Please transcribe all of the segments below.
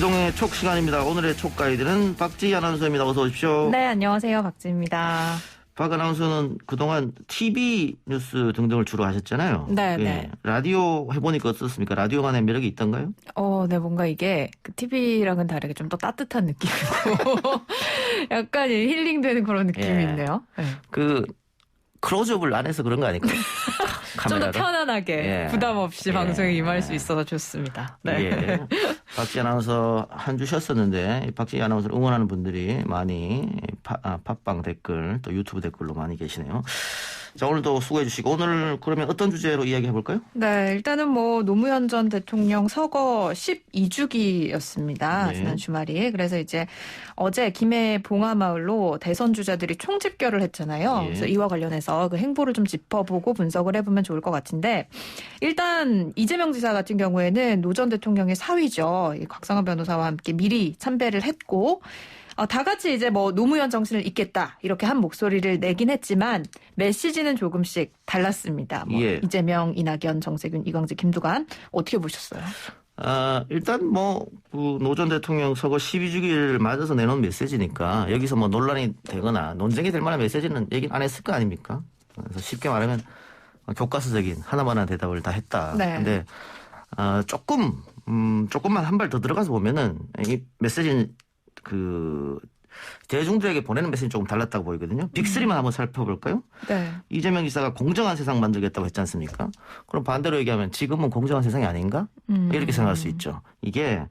이동의 촉 시간입니다. 오늘의 촉 가이드는 박지희 아나운서입니다. 어서 오십시오. 네, 안녕하세요. 박지희입니다. 박 아나운서는 그동안 TV 뉴스 등등을 주로 하셨잖아요. 네, 예. 네. 라디오 해보니까 어떻습니까? 라디오만의 매력이 있던가요? 네, 뭔가 이게 그 TV랑은 다르게 좀 더 따뜻한 느낌이고 약간 힐링되는 그런 느낌이 예. 있네요. 네. 그 클로즈업을 안 해서 그런 거 아닐까요? 좀 더 카메라로? 편안하게 예. 부담 없이 예. 방송에 임할 수 있어서 좋습니다. 네. 예. 박지희 아나운서 한 주 쉬었었는데 박지희 아나운서를 응원하는 분들이 많이 팟빵 댓글 또 유튜브 댓글로 많이 계시네요. 자, 오늘도 수고해 주시고 오늘 그러면 어떤 주제로 이야기해 볼까요? 네, 일단은 뭐 노무현 전 대통령 서거 12주기였습니다. 네. 지난 주말이. 그래서 이제 어제 김해 봉하마을로 대선 주자들이 총집결을 했잖아요. 예. 그래서 이와 관련해서 그 행보를 좀 짚어보고 분석을 해보면 좋을 것 같은데 일단 이재명 지사 같은 경우에는 노 전 대통령의 사위죠. 이 곽상한 변호사와 함께 미리 참배를 했고 다 같이 이제 뭐 노무현 정신을 잇겠다 이렇게 한 목소리를 내긴 했지만 메시지는 조금씩 달랐습니다. 뭐 예. 이재명, 이낙연, 정세균, 이광재, 김두관 어떻게 보셨어요? 일단 노 전 대통령 서거 12주기를 맞아서 내놓은 메시지니까 여기서 뭐 논란이 되거나 논쟁이 될 만한 메시지는 얘기는 안 했을 거 아닙니까? 그래서 쉽게 말하면 교과서적인 하나만한 대답을 다 했다. 네. 근데 조금만 한 발 더 들어가서 보면은 이 메시지는 대중들에게 보내는 메시지는 조금 달랐다고 보이거든요. 빅3만 한번 살펴볼까요? 네. 이재명 지사가 공정한 세상 만들겠다고 했지 않습니까? 그럼 반대로 얘기하면 지금은 공정한 세상이 아닌가? 이렇게 생각할 수 있죠. 이게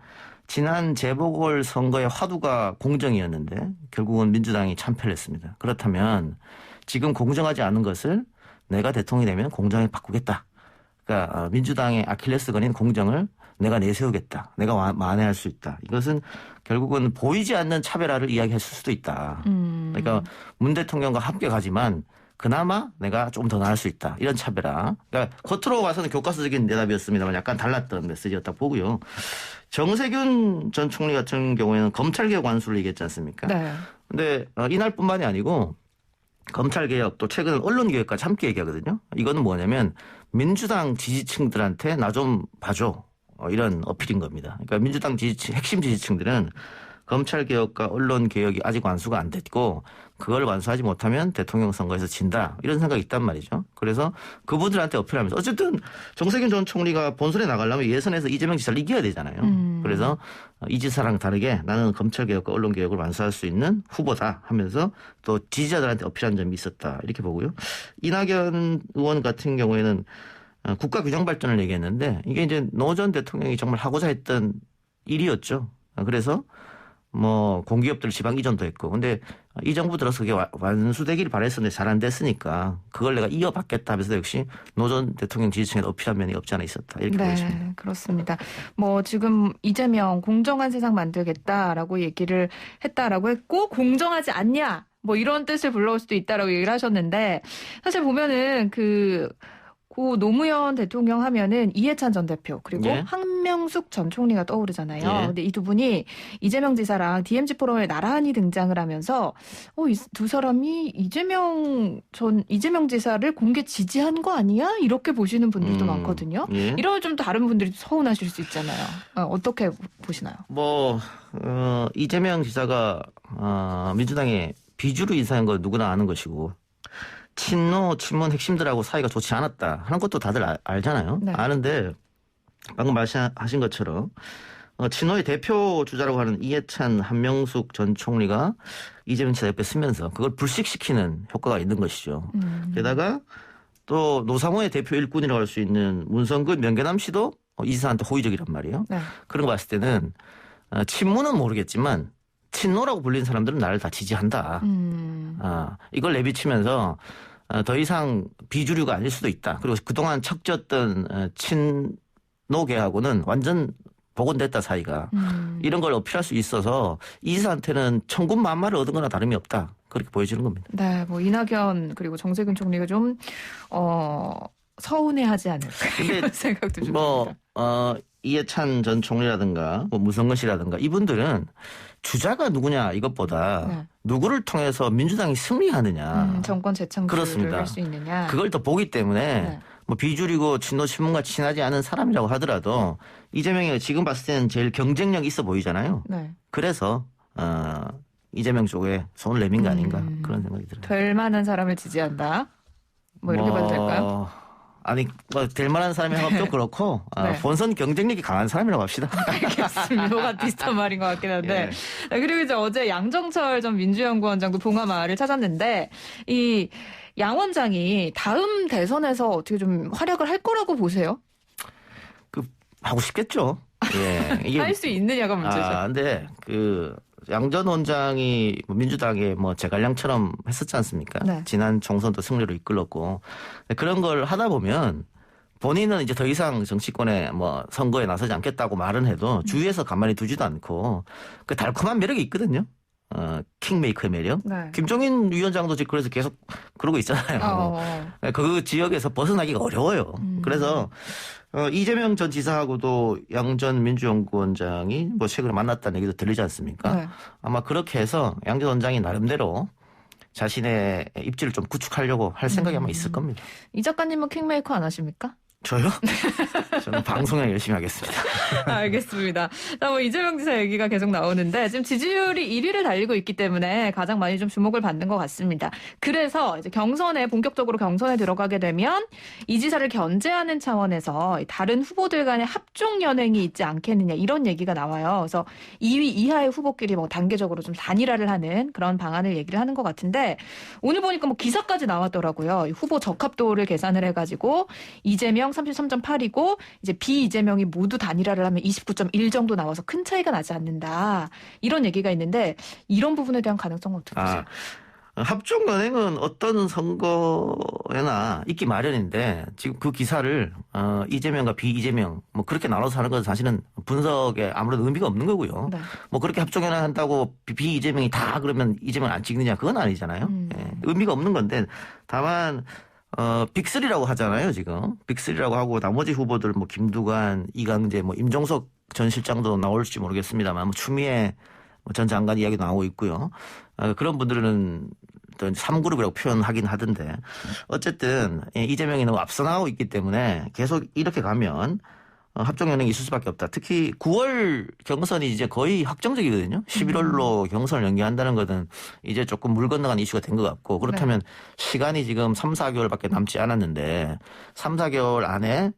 지난 재보궐 선거의 화두가 공정이었는데 결국은 민주당이 참패를 했습니다. 그렇다면 지금 공정하지 않은 것을 내가 대통령이 되면 공정하게 바꾸겠다. 그러니까 민주당의 아킬레스건인 공정을 내가 내세우겠다. 내가 만회할 수 있다. 이것은 결국은 보이지 않는 차별화를 이야기했을 수도 있다. 그러니까 문 대통령과 함께 가지만 그나마 내가 좀 더 나을 수 있다. 이런 차별화. 그러니까 겉으로 봐서는 교과서적인 대답이었습니다만 약간 달랐던 메시지였다 보고요. 정세균 전 총리 같은 경우에는 검찰개혁 완수를 얘기했지 않습니까? 네. 근데 이날뿐만이 아니고 검찰개혁 또 최근 언론개혁까지 함께 얘기하거든요. 이거는 뭐냐면 민주당 지지층들한테 나 좀 봐줘. 이런 어필인 겁니다. 그러니까 민주당 핵심 지지층들은 검찰개혁과 언론개혁이 아직 완수가 안 됐고 그걸 완수하지 못하면 대통령 선거에서 진다. 이런 생각이 있단 말이죠. 그래서 그분들한테 어필하면서 어쨌든 정세균 전 총리가 본선에 나가려면 예선에서 이재명 지사를 이겨야 되잖아요. 그래서 이 지사랑 다르게 나는 검찰개혁과 언론개혁을 완수할 수 있는 후보다 하면서 또 지지자들한테 어필한 점이 있었다. 이렇게 보고요. 이낙연 의원 같은 경우에는 국가 균형 발전을 얘기했는데 이게 이제 노 전 대통령이 정말 하고자 했던 일이었죠. 그래서 뭐 공기업들 지방 이전도 했고 근데 이 정부 들어서 그게 완수되기를 바랬었는데 잘 안 됐으니까 그걸 내가 이어받겠다 하면서 역시 노 전 대통령 지지층에 어필한 면이 없지 않아 있었다. 이렇게 보겠습니다. 네, 그렇습니다. 뭐 지금 이재명 공정한 세상 만들겠다라고 얘기를 했다라고 했고 공정하지 않냐 뭐 이런 뜻을 불러올 수도 있다라고 얘기를 하셨는데 사실 보면은 고 노무현 대통령 하면은 이해찬 전 대표 그리고 예. 한명숙 전 총리가 떠오르잖아요. 예. 근데 이 두 분이 이재명 지사랑 DMZ 포럼에 나란히 등장을 하면서 이 두 사람이 이재명 지사를 공개 지지한 거 아니야? 이렇게 보시는 분들도 많거든요. 예. 이러면 좀 다른 분들이 서운하실 수 있잖아요. 어떻게 보시나요? 이재명 지사가 민주당의 비주류 인사인 거 누구나 아는 것이고 친노 친문 핵심들하고 사이가 좋지 않았다 하는 것도 다들 알잖아요. 네. 아는데 방금 말씀하신 것처럼 친노의 대표 주자라고 하는 이해찬 한명숙 전 총리가 이재명 지사 옆에 쓰면서 그걸 불식시키는 효과가 있는 것이죠. 게다가 또 노사모의 대표 일꾼이라고 할 수 있는 문성근 명계남 씨도 이 지사한테 호의적이란 말이에요. 네. 그런 거 봤을 때는 친문은 모르겠지만 친노라고 불린 사람들은 나를 다 지지한다. 이걸 내비치면서 더 이상 비주류가 아닐 수도 있다. 그리고 그동안 척졌던 친노계하고는 완전 복원됐다 사이가. 이런 걸 어필할 수 있어서 이 지사한테는 천군만마를 얻은 거나 다름이 없다. 그렇게 보여지는 겁니다. 네, 뭐 이낙연 그리고 정세균 총리가 좀 서운해하지 않을까 이런 생각도 좀 듭니다. 이해찬 전 총리라든가 뭐 문성근 씨라든가 이분들은 주자가 누구냐 이것보다 네. 누구를 통해서 민주당이 승리하느냐 정권 재창출을 그렇습니다. 할 수 있느냐. 그걸 더 보기 때문에 네. 뭐 비주류고 친노 친문과 친하지 않은 사람이라고 하더라도 이재명이 지금 봤을 때는 제일 경쟁력 있어 보이잖아요. 네. 그래서 이재명 쪽에 손을 내민 거 아닌가 그런 생각이 들어요. 될 만한 사람을 지지한다. 뭐 이렇게 봐도 될까요? 아니 뭐 될 만한 사람이 하면 좀 그렇고 네. 본선 경쟁력이 강한 사람이라고 합시다. 알겠습니다. 뭐가 비슷한 말인 것 같긴 한데. 예. 그리고 이제 어제 양정철 전 민주연구원장도 봉하마을을 찾았는데 이 양 원장이 다음 대선에서 어떻게 좀 활약을 할 거라고 보세요? 하고 싶겠죠. 예. 이게 할 수 있느냐가 문제죠. 근데 양 전 원장이 민주당의 뭐 제갈량처럼 했었지 않습니까? 네. 지난 총선도 승리로 이끌었고 그런 걸 하다 보면 본인은 이제 더 이상 정치권에 뭐 선거에 나서지 않겠다고 말은 해도 주위에서 가만히 두지도 않고 그 달콤한 매력이 있거든요. 킹메이커의 매력. 네. 김종인 위원장도 지금 그래서 계속 그러고 있잖아요. 그 지역에서 벗어나기가 어려워요. 그래서 이재명 전 지사하고도 양 전 민주연구원장이 뭐 최근에 만났다는 얘기도 들리지 않습니까? 네. 아마 그렇게 해서 양 전 원장이 나름대로 자신의 입지를 좀 구축하려고 할 생각이 아마 있을 겁니다. 이 작가님은 킹메이커 안 하십니까? 저요? 저는 방송에 열심히 하겠습니다. 알겠습니다. 자, 뭐 이재명 지사 얘기가 계속 나오는데 지금 지지율이 1위를 달리고 있기 때문에 가장 많이 좀 주목을 받는 것 같습니다. 그래서 이제 본격적으로 경선에 들어가게 되면 이 지사를 견제하는 차원에서 다른 후보들 간의 합종 연행이 있지 않겠느냐 이런 얘기가 나와요. 그래서 2위 이하의 후보끼리 뭐 단계적으로 좀 단일화를 하는 그런 방안을 얘기를 하는 것 같은데 오늘 보니까 뭐 기사까지 나왔더라고요. 후보 적합도를 계산을 해가지고 이재명 33.8이고 이제 비이재명이 모두 단일화를 하면 29.1 정도 나와서 큰 차이가 나지 않는다. 이런 얘기가 있는데 이런 부분에 대한 가능성은 어떻게 보세요? 합종 연행은 어떤 선거에나 있기 마련인데 지금 그 기사를 이재명과 비이재명 뭐 그렇게 나눠서 하는 건 사실은 분석에 아무런 의미가 없는 거고요. 네. 뭐 그렇게 합종 연행 한다고 비이재명이 다 그러면 이재명 안 찍느냐 그건 아니잖아요. 예, 의미가 없는 건데 다만 빅3라고 하잖아요, 지금. 빅3라고 하고 나머지 후보들 뭐 김두관, 이강재, 뭐 임종석 전 실장도 나올지 모르겠습니다만 뭐 추미애 전 장관 이야기도 나오고 있고요. 그런 분들은 또 3그룹이라고 표현하긴 하던데 어쨌든 이재명이 너무 앞서 나가고 있기 때문에 계속 이렇게 가면 합종 연행이 있을 수밖에 없다. 특히 9월 경선이 이제 거의 확정적이거든요. 11월로 경선을 연기한다는 것은 이제 조금 물 건너간 이슈가 된 것 같고 그렇다면 시간이 지금 3, 4개월밖에 남지 않았는데 3, 4개월 안에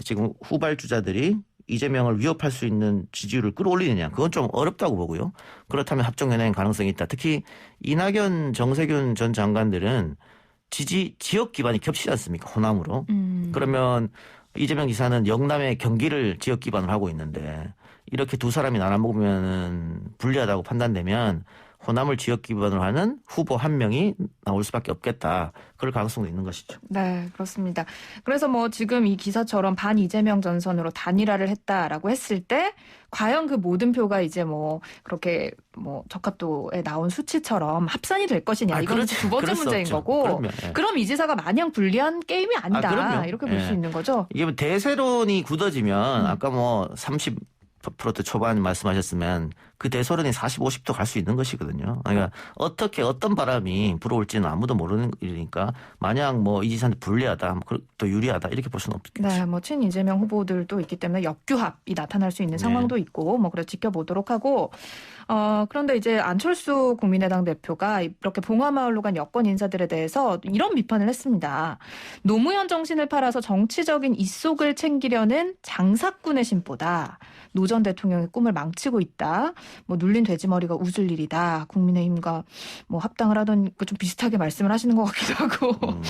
지금 후발주자들이 이재명을 위협할 수 있는 지지율을 끌어올리느냐. 그건 좀 어렵다고 보고요. 그렇다면 합종 연행 가능성이 있다. 특히 이낙연, 정세균 전 장관들은 지역 기반이 겹치지 않습니까? 호남으로. 그러면 이재명 지사는 영남의 경기를 지역 기반으로 하고 있는데 이렇게 두 사람이 나눠 먹으면 불리하다고 판단되면 호남을 지역 기반으로 하는 후보 한 명이 나올 수밖에 없겠다. 그럴 가능성도 있는 것이죠. 네, 그렇습니다. 그래서 뭐 지금 이 기사처럼 반 이재명 전선으로 단일화를 했다라고 했을 때 과연 그 모든 표가 이제 뭐 그렇게 뭐 적합도에 나온 수치처럼 합산이 될 것이냐. 이건 그렇지. 두 번째 그럴 수 문제인 없죠. 거고. 그럼요. 예. 그럼 이 지사가 마냥 불리한 게임이 아니다. 그럼요. 이렇게 볼 수 예. 있는 거죠. 이게 뭐 대세론이 굳어지면 아까 뭐 30% 초반 말씀하셨으면 그 대세론이 40, 50도 갈 수 있는 것이거든요. 그러니까 어떻게 어떤 바람이 불어올지는 아무도 모르는 일이니까 마냥 뭐 이 지사한테 불리하다, 또 유리하다 이렇게 볼 수는 없겠죠. 네, 뭐 친 이재명 후보들도 있기 때문에 역규합이 나타날 수 있는 상황도 있고 뭐 그래 지켜보도록 하고 그런데 이제 안철수 국민의당 대표가 이렇게 봉화마을로 간 여권 인사들에 대해서 이런 비판을 했습니다. 노무현 정신을 팔아서 정치적인 이속을 챙기려는 장사꾼의 심보다. 노 전 대통령의 꿈을 망치고 있다. 뭐 눌린 돼지머리가 웃을 일이다. 국민의힘과 뭐 합당을 하던 좀 비슷하게 말씀을 하시는 것 같기도 하고.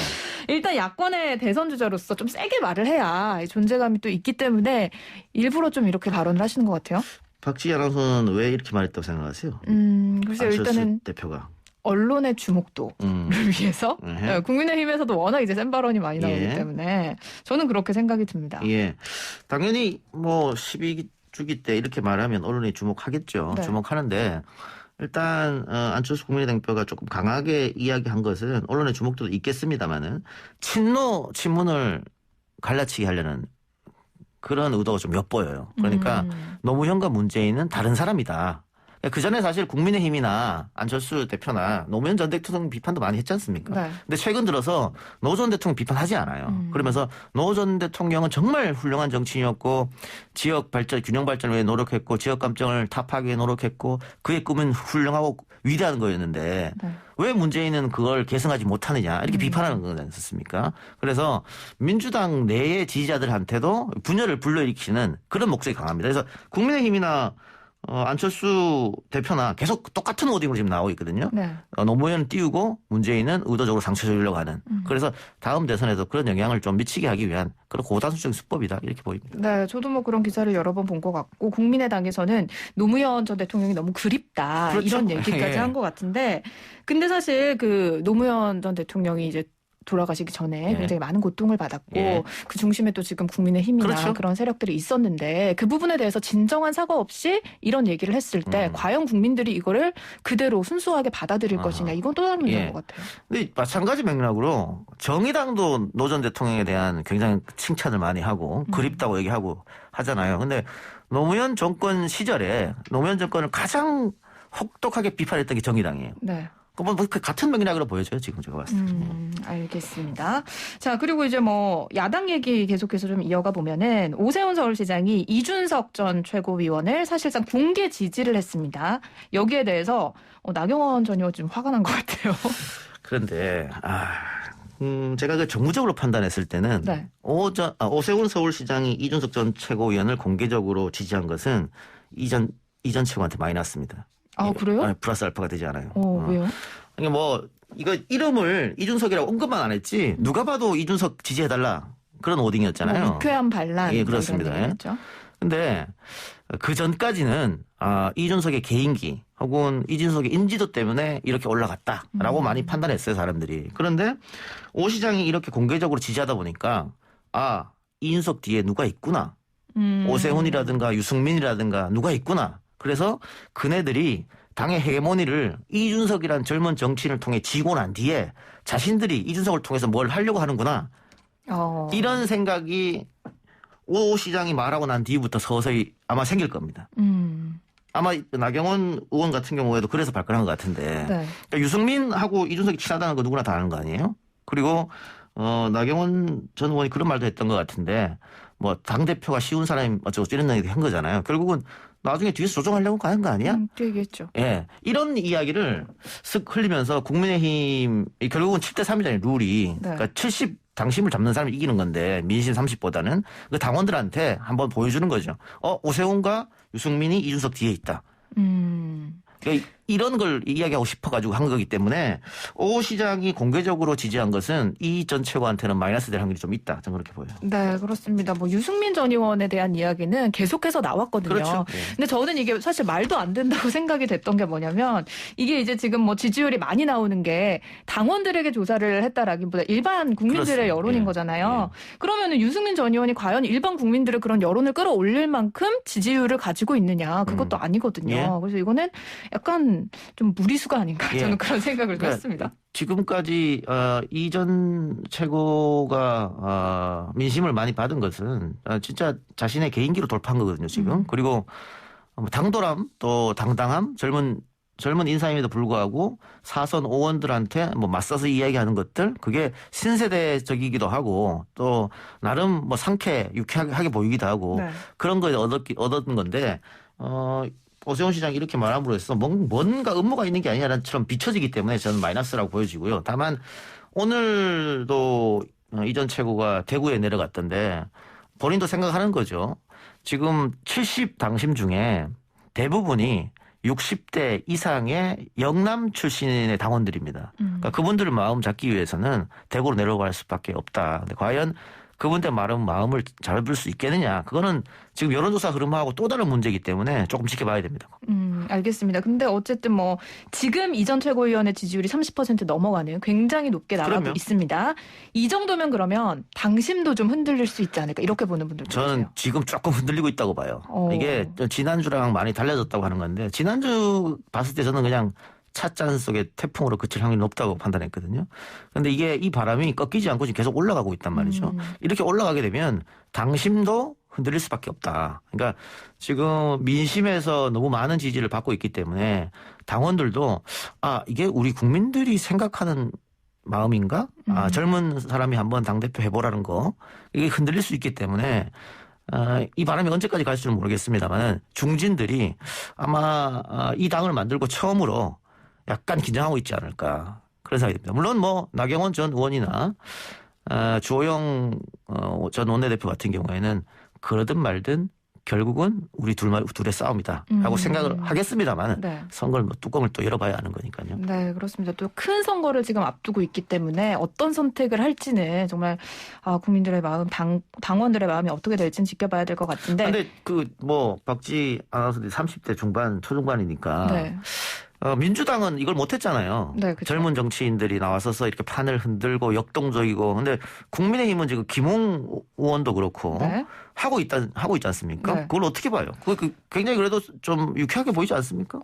일단 야권의 대선 주자로서 좀 세게 말을 해야 존재감이 또 있기 때문에 일부러 좀 이렇게 발언을 하시는 것 같아요. 박지희 아나운서는 왜 이렇게 말했다고 생각하세요? 글쎄요. 안철수 일단은 대표가. 언론의 주목도를 위해서 국민의힘에서도 워낙 이제 센 발언이 많이 나오기 때문에 저는 그렇게 생각이 듭니다. 예, 당연히 뭐 12주기 때 이렇게 말하면 언론이 주목하겠죠. 네. 주목하는데 일단 안철수 국민의당 대표가 조금 강하게 이야기한 것은 언론의 주목도도 있겠습니다만은 친노 친문을 갈라치기 하려는 그런 의도가 좀 엿보여요. 그러니까 노무현과 문재인은 다른 사람이다. 그 전에 사실 국민의힘이나 안철수 대표나 노무현 전 대통령 비판도 많이 했지 않습니까? 네. 근데 최근 들어서 노 전 대통령 비판하지 않아요. 그러면서 노 전 대통령은 정말 훌륭한 정치인이었고 지역 발전, 균형 발전을 위해 노력했고 지역 감정을 타파하기 위해 노력했고 그의 꿈은 훌륭하고 위대한 거였는데 네. 왜 문재인은 그걸 계승하지 못하느냐 이렇게 비판하는 거지 않습니까? 그래서 민주당 내의 지지자들한테도 분열을 불러일으키는 그런 목소리 강합니다. 그래서 국민의힘이나 안철수 대표나 계속 똑같은 워딩으로 지금 나오고 있거든요. 네. 노무현은 띄우고 문재인은 의도적으로 상처 주려고 하는. 그래서 다음 대선에도 그런 영향을 좀 미치게 하기 위한 그런 고단수적인 수법이다 이렇게 보입니다. 네, 저도 뭐 그런 기사를 여러 번 본 것 같고 국민의당에서는 노무현 전 대통령이 너무 그립다 그렇죠. 이런 얘기까지 예. 한 것 같은데, 근데 사실 그 노무현 전 대통령이 이제 돌아가시기 전에 예. 굉장히 많은 고통을 받았고 예. 그 중심에 또 지금 국민의힘이나 그렇죠. 그런 세력들이 있었는데 그 부분에 대해서 진정한 사과 없이 이런 얘기를 했을 때 과연 국민들이 이거를 그대로 순수하게 받아들일 것이냐, 이건 또 다른 문제인 예. 것 같아요. 근데 마찬가지 맥락으로 정의당도 노 전 대통령에 대한 굉장히 칭찬을 많이 하고 그립다고 얘기하고 하잖아요. 근데 노무현 정권 시절에 노무현 정권을 가장 혹독하게 비판했던 게 정의당이에요. 네. 뭐 같은 맥락으로 보여져요, 지금 제가 봤을 때. 알겠습니다. 자, 그리고 이제 뭐 야당 얘기 계속해서 좀 이어가 보면은 오세훈 서울시장이 이준석 전 최고위원을 사실상 공개 지지를 했습니다. 여기에 대해서 나경원 전 의원 좀 화가 난 것 같아요. 그런데 제가 그 정무적으로 판단했을 때는 네. 오세훈 서울시장이 이준석 전 최고위원을 공개적으로 지지한 것은 이전 최고한테 많이 났습니다. 아, 그래요? 플러스 알파가 되지 않아요. 왜요? 그러니까 뭐 이거 이름을 이준석이라고 언급만 안 했지 누가 봐도 이준석 지지해달라 그런 오딩이었잖아요. 뭐 유쾌한 반란. 예, 그렇습니다. 이런 얘기였죠. 근데 그 전까지는 이준석의 개인기 혹은 이준석의 인지도 때문에 이렇게 올라갔다라고 많이 판단했어요, 사람들이. 그런데 오 시장이 이렇게 공개적으로 지지하다 보니까 이준석 뒤에 누가 있구나. 오세훈이라든가 유승민이라든가 누가 있구나. 그래서 그네들이 당의 헤게모니를 이준석이란 젊은 정치인을 통해 지고 난 뒤에 자신들이 이준석을 통해서 뭘 하려고 하는구나. 이런 생각이 오 시장이 말하고 난 뒤부터 서서히 아마 생길 겁니다. 아마 나경원 의원 같은 경우에도 그래서 발끈한 것 같은데. 네. 그러니까 유승민하고 이준석이 친하다는 거 누구나 다 아는 거 아니에요? 그리고 나경원 전 의원이 그런 말도 했던 것 같은데 뭐 당대표가 쉬운 사람이 어쩌고 이런 얘기 한 거잖아요. 결국은 나중에 뒤에서 조정하려고 가는 거 아니야? 그 얘기했죠. 예. 이런 이야기를 쓱 흘리면서 국민의힘, 결국은 7대 3이잖아요, 룰이. 네. 그러니까 70 당심을 잡는 사람이 이기는 건데, 민심 30보다는 그 당원들한테 한번 보여주는 거죠. 오세훈과 유승민이 이준석 뒤에 있다. 그러니까 이런 걸 이야기하고 싶어가지고 한 거기 때문에 오 시장이 공개적으로 지지한 것은 이 전 최고한테는 마이너스 될 확률이 좀 있다. 저는 그렇게 보여요. 네, 그렇습니다. 뭐 유승민 전 의원에 대한 이야기는 계속해서 나왔거든요. 그렇죠. 네. 근데 저는 이게 사실 말도 안 된다고 생각이 됐던 게 뭐냐면, 이게 이제 지금 뭐 지지율이 많이 나오는 게 당원들에게 조사를 했다라기보다 일반 국민들의 그렇습니다. 여론인 예. 거잖아요. 그러면은 유승민 전 의원이 과연 일반 국민들의 그런 여론을 끌어올릴 만큼 지지율을 가지고 있느냐, 그것도 아니거든요. 예. 그래서 이거는 약간 좀 무리수가 아닌가, 예. 저는 그런 생각을 그러니까 했습니다. 지금까지 이전 최고가 민심을 많이 받은 것은 진짜 자신의 개인기로 돌파한 거거든요, 지금. 그리고 당돌함 또 당당함, 젊은 인사임에도 불구하고 사선 의원들한테 뭐 맞서서 이야기하는 것들, 그게 신세대적이기도 하고 또 나름 뭐 유쾌하게 보이기도 하고 네. 그런 거에 얻은 건데 오세훈 시장이 이렇게 말함으로 해서 뭔가 음모가 있는 게 아니냐처럼 비춰지기 때문에 저는 마이너스라고 보여지고요. 다만 오늘도 이전 최고가 대구에 내려갔던데 본인도 생각하는 거죠. 지금 70 당심 중에 대부분이 60대 이상의 영남 출신의 당원들입니다. 그러니까 그분들의 마음 잡기 위해서는 대구로 내려갈 수밖에 없다. 근데 과연 그분들 마음을 잡을 수 있겠느냐. 그거는 지금 여론조사 흐름하고 또 다른 문제이기 때문에 조금 지켜봐야 됩니다. 알겠습니다. 근데 어쨌든 뭐 지금 이전 최고위원의 지지율이 30% 넘어가는 굉장히 높게 나가고 그럼요. 있습니다. 이 정도면 그러면 당심도 좀 흔들릴 수 있지 않을까, 이렇게 보는 분들도 저는 계세요. 지금 조금 흔들리고 있다고 봐요. 어. 이게 지난주랑 많이 달라졌다고 하는 건데 지난주 봤을 때 저는 그냥 찻잔 속의 태풍으로 그칠 확률이 높다고 판단했거든요. 그런데 이게 이 바람이 꺾이지 않고 지금 계속 올라가고 있단 말이죠. 이렇게 올라가게 되면 당심도 흔들릴 수밖에 없다. 그러니까 지금 민심에서 너무 많은 지지를 받고 있기 때문에 당원들도 이게 우리 국민들이 생각하는 마음인가? 젊은 사람이 한번 당대표 해보라는 거 이게 흔들릴 수 있기 때문에 이 바람이 언제까지 갈지는 모르겠습니다만 중진들이 아마 이 당을 만들고 처음으로 약간 긴장하고 있지 않을까 그런 생각이 듭니다. 물론 뭐 나경원 전 의원이나 주호영 전 원내대표 같은 경우에는 그러든 말든 결국은 우리 둘의 싸움이다 하고 생각을 하겠습니다.만 네. 선거를 뚜껑을 또 열어봐야 하는 거니까요. 네, 그렇습니다. 또 큰 선거를 지금 앞두고 있기 때문에 어떤 선택을 할지는 정말 국민들의 마음, 당원들의 마음이 어떻게 될지는 지켜봐야 될 것 같은데. 근데 박지 아나운서들이 30대 중반, 초중반이니까 네. 민주당은 이걸 못했잖아요. 네, 그렇죠. 젊은 정치인들이 나와서서 이렇게 판을 흔들고 역동적이고. 근데 국민의힘은 지금 김웅 의원도 그렇고 네. 하고 있지 않습니까? 네. 그걸 어떻게 봐요? 굉장히 그래도 좀 유쾌하게 보이지 않습니까?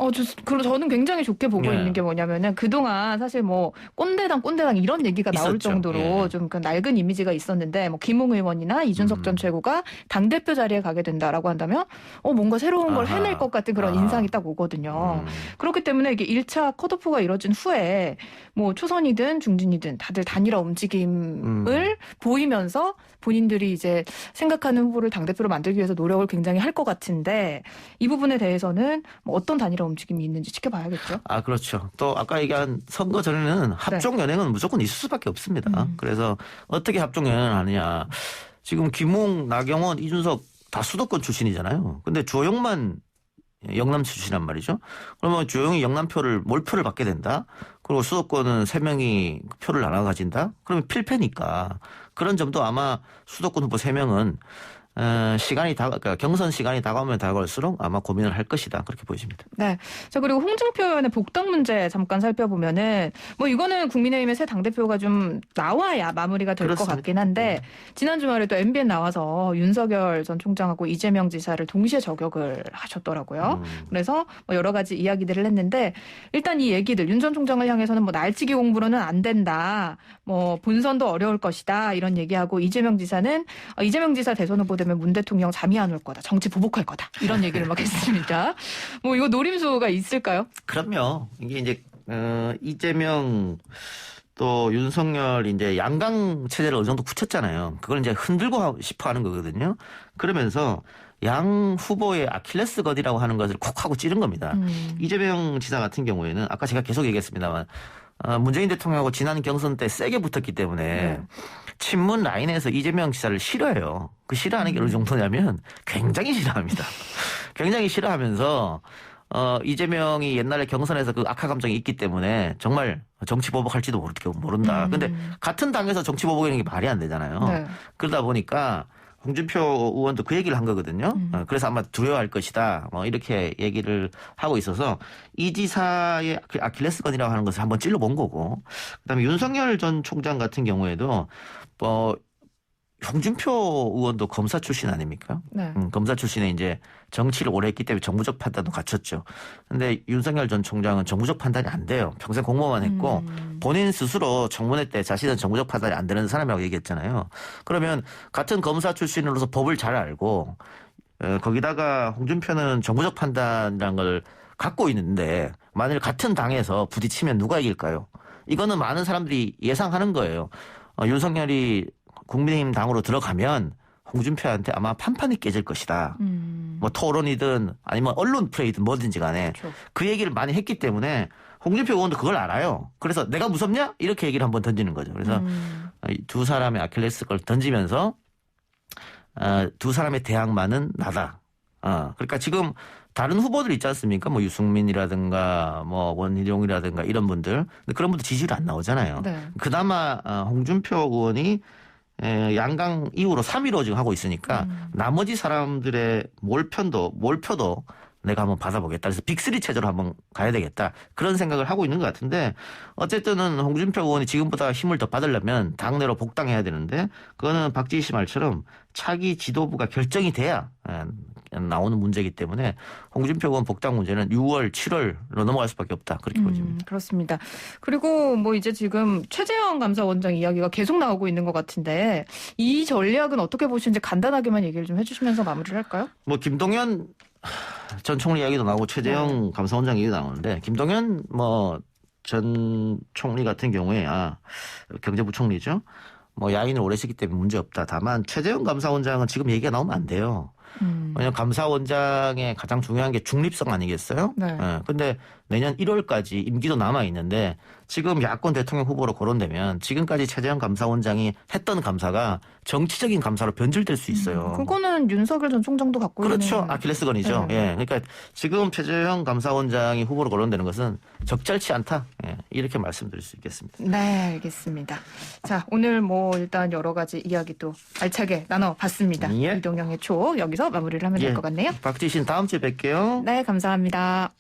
저는 굉장히 좋게 보고 예. 있는 게 뭐냐면은 그동안 사실 뭐 꼰대당 이런 얘기가 나올 있었죠. 정도로 예. 좀 그 낡은 이미지가 있었는데 뭐 김웅 의원이나 이준석 전 최고가 당대표 자리에 가게 된다라고 한다면 뭔가 새로운 걸 해낼 것 같은 그런 인상이 딱 오거든요. 그렇기 때문에 이게 1차 컷오프가 이뤄진 후에 뭐 초선이든 중진이든 다들 단일화 움직임을 보이면서 본인들이 이제 생각하는 후보를 당대표로 만들기 위해서 노력을 굉장히 할 것 같은데 이 부분에 대해서는 뭐 어떤 단일화 움직임이 있는지 지켜봐야겠죠. 그렇죠. 또 아까 얘기한 선거 전에는 합종 연행은 무조건 있을 수밖에 없습니다. 그래서 어떻게 합종 연행을 하느냐. 지금 김웅, 나경원, 이준석 다 수도권 출신이잖아요. 근데 주호영만 영남 출신이란 말이죠. 그러면 주호영이 영남표를 몰표를 받게 된다. 그리고 수도권은 3명이 표를 나눠 가진다. 그러면 필패니까 그런 점도 아마 수도권 후보 3명은 그러니까 경선 시간이 다가오면 다가올수록 아마 고민을 할 것이다. 그렇게 보여집니다. 네. 자, 그리고 홍준표 의원의 복당 문제 잠깐 살펴보면은 뭐 이거는 국민의힘의 새 당대표가 좀 나와야 마무리가 될 것 같긴 한데 지난 주말에 또 MBN 나와서 윤석열 전 총장하고 이재명 지사를 동시에 저격을 하셨더라고요. 그래서 뭐 여러 가지 이야기들을 했는데 일단 이 얘기들 윤 전 총장을 향해서는 뭐 날치기 공부로는 안 된다. 뭐 본선도 어려울 것이다. 이런 얘기하고 이재명 지사는 이재명 지사 대선 후보 되면 문 대통령 잠이 안 올 거다. 정치 보복할 거다. 이런 얘기를 막 했습니다. 뭐 이거 노림수가 있을까요? 그럼요. 이게 이제 이재명 또 윤석열 이제 양강 체제를 어느 정도 굳혔잖아요. 그걸 이제 흔들고 싶어 하는 거거든요. 그러면서 양 후보의 아킬레스건이라고 하는 것을 콕 하고 찌른 겁니다. 이재명 지사 같은 경우에는 아까 제가 계속 얘기했습니다만 문재인 대통령하고 지난 경선 때 세게 붙었기 때문에 친문 라인에서 이재명 지사를 싫어해요. 그 싫어하는 게 어느 정도냐면 굉장히 싫어합니다. 굉장히 싫어하면서 이재명이 옛날에 경선에서 그 악화 감정이 있기 때문에 정말 정치 보복할지도 모른다. 근데 같은 당에서 정치 보복이라는 게 말이 안 되잖아요. 네. 그러다 보니까 홍준표 의원도 그 얘기를 한 거거든요. 그래서 아마 두려워할 것이다. 뭐 이렇게 얘기를 하고 있어서 이 지사의 아킬레스건이라고 하는 것을 한번 찔러본 거고, 그다음에 윤석열 전 총장 같은 경우에도 홍준표 의원도 검사 출신 아닙니까? 네. 검사 출신에 이제 정치를 오래 했기 때문에 정무적 판단도 갖췄죠. 근데 윤석열 전 총장은 정무적 판단이 안 돼요. 평생 공무원만 했고 본인 스스로 청문회 때 자신은 정무적 판단이 안 되는 사람이라고 얘기했잖아요. 그러면 같은 검사 출신으로서 법을 잘 알고 거기다가 홍준표는 정무적 판단이라는 걸 갖고 있는데 만일 같은 당에서 부딪히면 누가 이길까요? 이거는 많은 사람들이 예상하는 거예요. 윤석열이 국민의힘 당으로 들어가면 홍준표한테 아마 판판이 깨질 것이다. 뭐 토론이든 아니면 언론 플레이든 뭐든지 간에 그렇죠. 그 얘기를 많이 했기 때문에 홍준표 의원도 그걸 알아요. 그래서 내가 무섭냐? 이렇게 얘기를 한번 던지는 거죠. 그래서 이 두 사람의 아킬레스건을 던지면서 두 사람의 대항마는 나다. 그러니까 지금 다른 후보들 있지 않습니까? 뭐 유승민이라든가 뭐 원희룡이라든가 이런 분들. 근데 그런 분들 지지율 안 나오잖아요. 네. 그나마 홍준표 의원이 양강 이후로 3위로 지금 하고 있으니까 나머지 사람들의 몰표도 내가 한번 받아보겠다. 그래서 빅3 체제로 한번 가야 되겠다. 그런 생각을 하고 있는 것 같은데 어쨌든 홍준표 의원이 지금보다 힘을 더 받으려면 당내로 복당해야 되는데 그거는 박지희 씨 말처럼 차기 지도부가 결정이 돼야 나오는 문제이기 때문에 홍준표 의원 복당 문제는 6월, 7월로 넘어갈 수밖에 없다. 그렇게 보입니다. 그렇습니다. 그리고 뭐 이제 지금 최재형 감사원장 이야기가 계속 나오고 있는 것 같은데 이 전략은 어떻게 보시는지 간단하게만 얘기를 좀 해주시면서 마무리를 할까요? 뭐 김동연 전 총리 이야기도 나오고 최재형 감사원장 얘기도 나오는데 김동연 뭐 전 총리 같은 경우에 경제부총리죠. 뭐 야인을 오래 했기 때문에 문제 없다. 다만 최재형 감사원장은 지금 얘기가 나오면 안 돼요. 왜냐하면 감사원장의 가장 중요한 게 중립성 아니겠어요? 네. 근데 내년 1월까지 임기도 남아 있는데 지금 야권 대통령 후보로 거론되면 지금까지 최재형 감사원장이 했던 감사가 정치적인 감사로 변질될 수 있어요. 그거는 윤석열 전 총장도 갖고 그렇죠. 있는. 아킬레스건이죠. 네. 예. 그러니까 지금 최재형 감사원장이 후보로 거론되는 것은 적절치 않다. 예. 이렇게 말씀드릴 수 있겠습니다. 네, 알겠습니다. 자, 오늘 뭐 일단 여러 가지 이야기 또 알차게 나눠봤습니다. 예. 이동영의 초 여기서 마무리를 하면 될 것 같네요. 박지신 다음 주에 뵐게요. 네, 감사합니다.